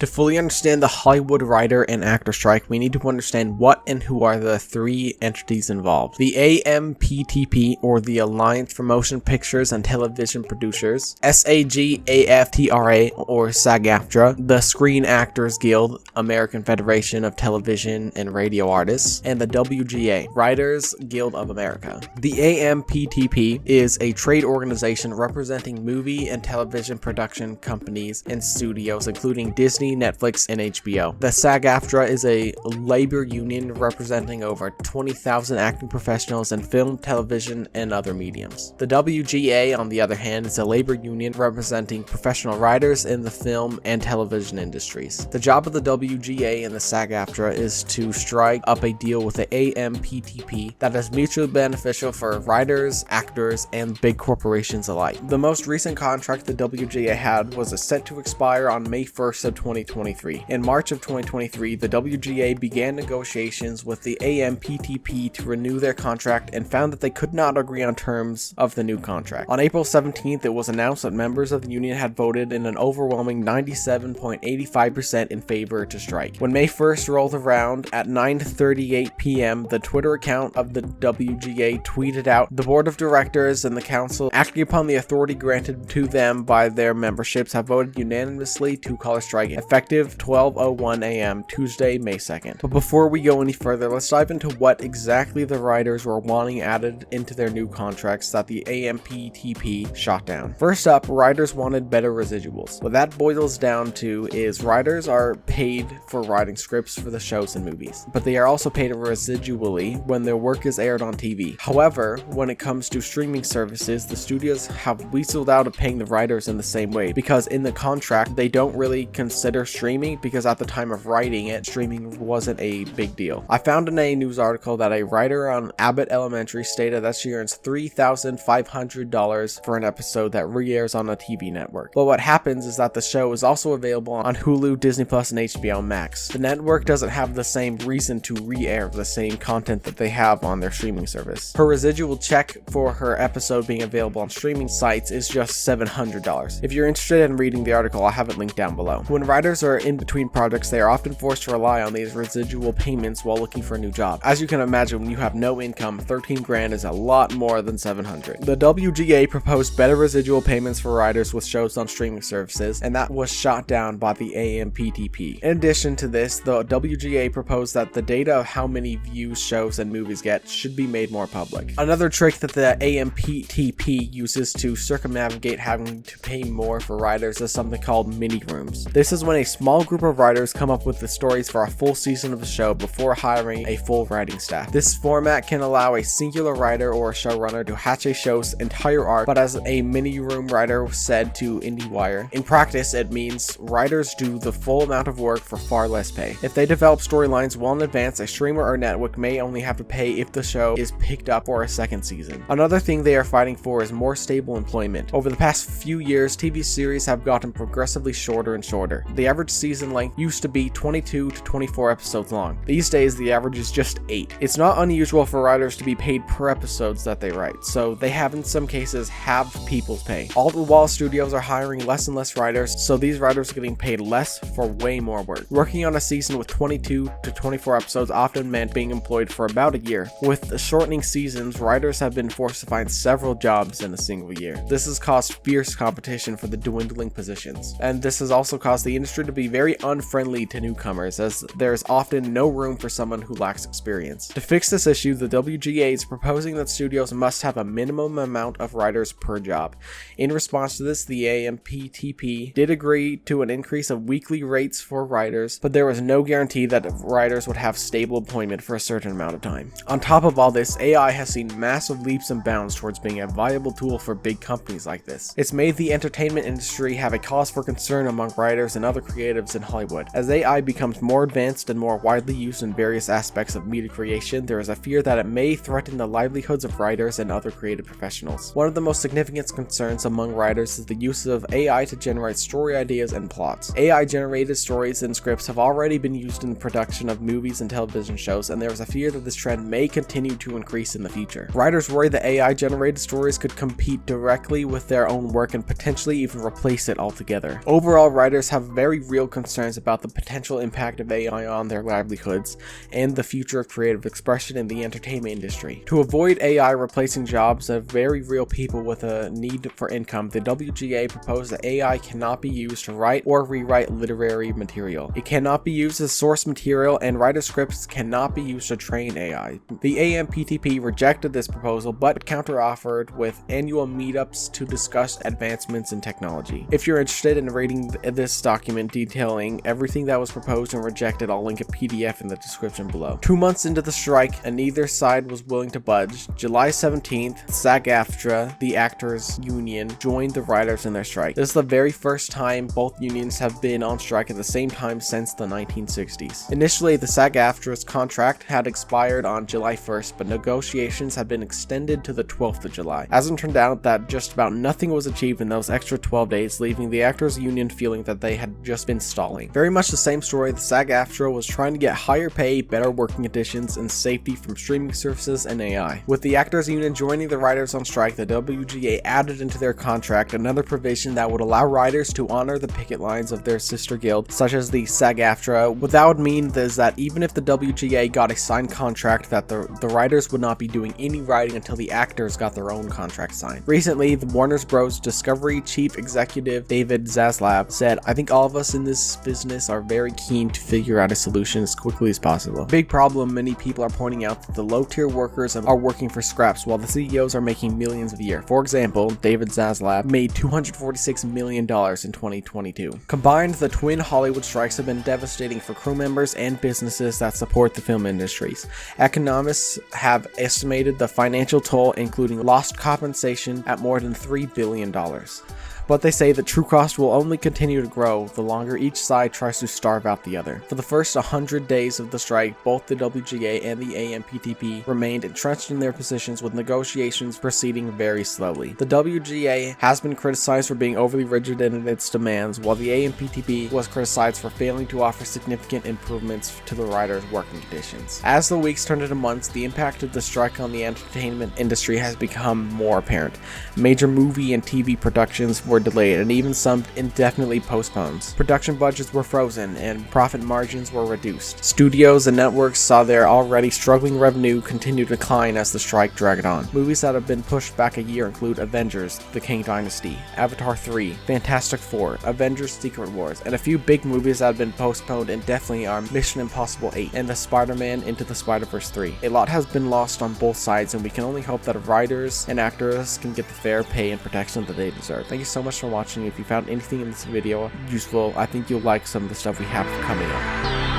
To fully understand the Hollywood writer and actor strike, we need to understand what and who are the three entities involved. The AMPTP, or the Alliance for Motion Pictures and Television Producers, SAG-AFTRA, or SAG-AFTRA, the Screen Actors Guild, American Federation of Television and Radio Artists, and the WGA, Writers Guild of America. The AMPTP is a trade organization representing movie and television production companies and studios, including Disney, Netflix, and HBO. The SAG-AFTRA is a labor union representing over 20,000 acting professionals in film, television, and other mediums. The WGA, on the other hand, is a labor union representing professional writers in the film and television industries. The job of the WGA and the SAG-AFTRA is to strike up a deal with the AMPTP that is mutually beneficial for writers, actors, and big corporations alike. The most recent contract the WGA had was set to expire on May 1st of 2023. In March of 2023, the WGA began negotiations with the AMPTP to renew their contract and found that they could not agree on terms of the new contract. On April 17th, it was announced that members of the union had voted in an overwhelming 97.85% in favor to strike. When May 1st rolled around at 9:38 p.m., the Twitter account of the WGA tweeted out, "The board of directors and the council, acting upon the authority granted to them by their memberships, have voted unanimously to call a strike effective 12:01 a.m. Tuesday, May 2nd. But before we go any further, let's dive into what exactly the writers were wanting added into their new contracts that the AMPTP shot down. First up, writers wanted better residuals. What that boils down to is writers are paid for writing scripts for the shows and movies, but they are also paid residually when their work is aired on TV. However, when it comes to streaming services, the studios have weaseled out of paying the writers in the same way, because in the contract, they don't really consider streaming, because at the time of writing it, streaming wasn't a big deal. I found in a news article that a writer on Abbott Elementary stated that she earns $3,500 for an episode that re-airs on a TV network. But what happens is that the show is also available on Hulu, Disney Plus, and HBO Max. The network doesn't have the same reason to re-air the same content that they have on their streaming service. Her residual check for her episode being available on streaming sites is just $700. If you're interested in reading the article, I'll have it linked down below. When writers are in between projects, they are often forced to rely on these residual payments while looking for a new job. As you can imagine, when you have no income, 13 grand is a lot more than 700. The WGA proposed better residual payments for writers with shows on streaming services, and that was shot down by the AMPTP. In addition to this, the WGA proposed that the data of how many views shows and movies get should be made more public. Another trick that the AMPTP uses to circumnavigate having to pay more for writers is something called mini rooms. This is when a small group of writers come up with the stories for a full season of a show before hiring a full writing staff. This format can allow a singular writer or a showrunner to hatch a show's entire arc, but as a mini room writer said to IndieWire, in practice it means writers do the full amount of work for far less pay. If they develop storylines well in advance, a streamer or network may only have to pay if the show is picked up for a second season. Another thing they are fighting for is more stable employment. Over the past few years, TV series have gotten progressively shorter and shorter. The average season length used to be 22 to 24 episodes long. These days, the average is just 8. It's not unusual for writers to be paid per episodes that they write, so they have in some cases halved people's pay. All the while studios are hiring less and less writers, so these writers are getting paid less for way more work. Working on a season with 22 to 24 episodes often meant being employed for about a year. With the shortening seasons, writers have been forced to find several jobs in a single year. This has caused fierce competition for the dwindling positions, and this has also caused the industry to be very unfriendly to newcomers, as there is often no room for someone who lacks experience. To fix this issue, the WGA is proposing that studios must have a minimum amount of writers per job. In response to this, the AMPTP did agree to an increase of weekly rates for writers, but there was no guarantee that writers would have stable employment for a certain amount of time. On top of all this, AI has seen massive leaps and bounds towards being a viable tool for big companies like this. It's made the entertainment industry have a cause for concern among writers and other creatives in Hollywood. As AI becomes more advanced and more widely used in various aspects of media creation, there is a fear that it may threaten the livelihoods of writers and other creative professionals. One of the most significant concerns among writers is the use of AI to generate story ideas and plots. AI-generated stories and scripts have already been used in the production of movies and television shows, and there is a fear that this trend may continue to increase in the future. Writers worry that AI-generated stories could compete directly with their own work and potentially even replace it altogether. Overall, writers have very very real concerns about the potential impact of AI on their livelihoods and the future of creative expression in the entertainment industry. To avoid AI replacing jobs of very real people with a need for income, the WGA proposed that AI cannot be used to write or rewrite literary material. It cannot be used as source material, and writer scripts cannot be used to train AI. The AMPTP rejected this proposal, but counter-offered with annual meetups to discuss advancements in technology. If you're interested in reading this document detailing everything that was proposed and rejected, I'll link a PDF in the description below. 2 months into the strike, and neither side was willing to budge. July 17th, SAG-AFTRA, the actors union, joined the writers in their strike. This is the very first time both unions have been on strike at the same time since the 1960s. Initially, the SAG-AFTRA's contract had expired on July 1st, but negotiations had been extended to the 12th of July. As it turned out that just about nothing was achieved in those extra 12 days, leaving the actors union feeling that they had just been stalling. Very much the same story, the SAG-AFTRA was trying to get higher pay, better working conditions, and safety from streaming services and AI. With the actors union joining the writers on strike, the WGA added into their contract another provision that would allow writers to honor the picket lines of their sister guild, such as the SAG-AFTRA. What that would mean is that even if the WGA got a signed contract, that the writers would not be doing any writing until the actors got their own contract signed. Recently, the Warner Bros. Discovery chief executive David Zaslav said, "I think all of us in this business are very keen to figure out a solution as quickly as possible. Big problem, many people are pointing out that the low-tier workers are working for scraps while the CEOs are making millions a year. For example, David Zaslav made $246 million in 2022. Combined, the twin Hollywood strikes have been devastating for crew members and businesses that support the film industries. Economists have estimated the financial toll, including lost compensation, at more than $3 billion. But they say the true cost will only continue to grow the longer each side tries to starve out the other. For the first 100 days of the strike, both the WGA and the AMPTP remained entrenched in their positions, with negotiations proceeding very slowly. The WGA has been criticized for being overly rigid in its demands, while the AMPTP was criticized for failing to offer significant improvements to the writers' working conditions. As the weeks turned into months, the impact of the strike on the entertainment industry has become more apparent. Major movie and TV productions were delayed, and even some indefinitely postponed. Production budgets were frozen, and profit margins were reduced. Studios and networks saw their already struggling revenue continue to decline as the strike dragged on. Movies that have been pushed back a year include Avengers: The Kang Dynasty, Avatar 3, Fantastic Four, Avengers: Secret Wars, and a few big movies that have been postponed indefinitely are Mission Impossible 8 and the Spider-Man Into the Spider-Verse 3. A lot has been lost on both sides, and we can only hope that writers and actors can get the fair pay and protection that they deserve. Thank you so much for watching. If you found anything in this video useful, I think you'll like some of the stuff we have coming up.